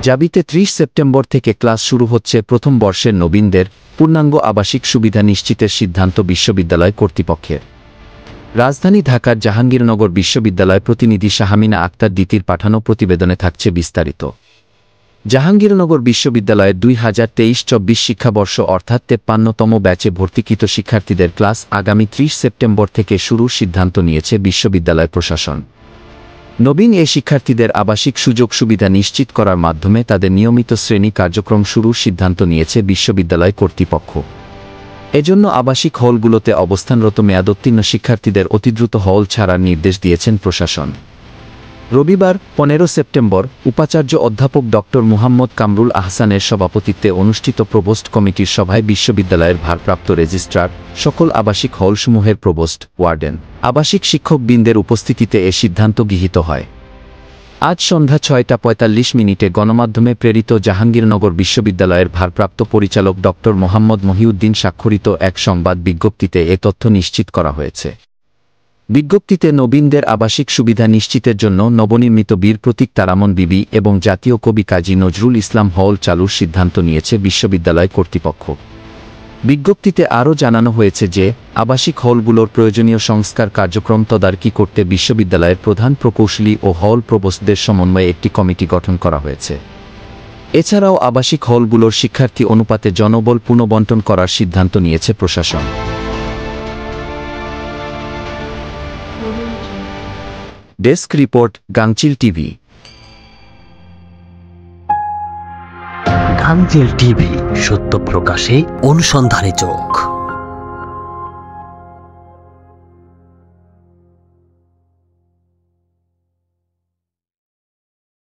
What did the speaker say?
জাবিতে ৩০ September থেকে class শুরু হচ্ছে। প্রথম বর্ষের নবীনদের পূর্ণাঙ্গ আবাসিক সুবিধা নিশ্চিতের সিদ্ধান্ত বিশ্ববিদ্যালয় কর্তৃপক্ষের। রাজধানী ঢাকার জাহাঙ্গীরনগর বিশ্ববিদ্যালয় প্রতিনিধি শাহামিনা আক্তার দিতির পাঠানো প্রতিবেদনে থাকছে বিস্তারিত। জাহাঙ্গীরনগর বিশ্ববিদ্যালয়ের ২০২৩-২৪ শিক্ষাবর্ষ অর্থাৎ ৫৩তম ব্যাচে ভর্তিকৃত শিক্ষার্থীদের ক্লাস আগামী ৩০ সেপ্টেম্বর থেকে শুরুর সিদ্ধান্ত নিয়েছে বিশ্ববিদ্যালয় প্রশাসন। নবীন এ শিক্ষার্থীদের আবাসিক সুযোগ সুবিধা নিশ্চিত করার মাধ্যমে তাদের নিয়মিত শ্রেণী কার্যক্রম শুরুর সিদ্ধান্ত নিয়েছে বিশ্ববিদ্যালয় কর্তৃপক্ষ। এজন্য আবাসিক হলগুলোতে অবস্থানরত মেয়াদোত্তীর্ণ শিক্ষার্থীদের অতিদ্রুত হল ছাড়ার নির্দেশ দিয়েছেন প্রশাসন। রবিবার ১৫ সেপ্টেম্বর উপাচার্য অধ্যাপক ড. মুহাম্মদ কামরুল আহসানের সভাপতিত্বে অনুষ্ঠিত প্রভোস্ট কমিটির সভায় বিশ্ববিদ্যালয়ের ভারপ্রাপ্ত রেজিস্ট্রার, সকল আবাসিক হলসমূহের প্রভোস্ট, ওয়ার্ডেন, আবাসিক শিক্ষকবৃন্দের উপস্থিতিতে এ সিদ্ধান্ত গৃহীত হয়। আজ সন্ধ্যা ৬টা ৪৫ গণমাধ্যমে প্রেরিত জাহাঙ্গীরনগর বিশ্ববিদ্যালয়ের ভারপ্রাপ্ত পরিচালক ড. মোহাম্মদ মহিউদ্দিন স্বাক্ষরিত এক সংবাদ বিজ্ঞপ্তিতে এ তথ্য নিশ্চিত করা হয়েছে। বিজ্ঞপ্তিতে নবীনদের আবাসিক সুবিধা নিশ্চিতের জন্য নবনির্মিত বীর প্রতীক তারামন বিবি এবং জাতীয় কবি কাজী নজরুল ইসলাম হল চালুর সিদ্ধান্ত নিয়েছে বিশ্ববিদ্যালয় কর্তৃপক্ষ। বিজ্ঞপ্তিতে আরও জানানো হয়েছে যে আবাসিক হলগুলোর প্রয়োজনীয় সংস্কার কার্যক্রম তদারকি করতে বিশ্ববিদ্যালয়ের প্রধান প্রকৌশলী ও হল প্রভোস্টদের সমন্বয়ে একটি কমিটি গঠন করা হয়েছে। এছাড়াও আবাসিক হলগুলোর শিক্ষার্থী অনুপাতে জনবল পুনর্বণ্টন করার সিদ্ধান্ত নিয়েছে প্রশাসন। ডেস্ক রিপোর্ট, গাংচিল টিভি। গাংচিল টিভি, সত্য প্রকাশে অনুসন্ধানী চোখ।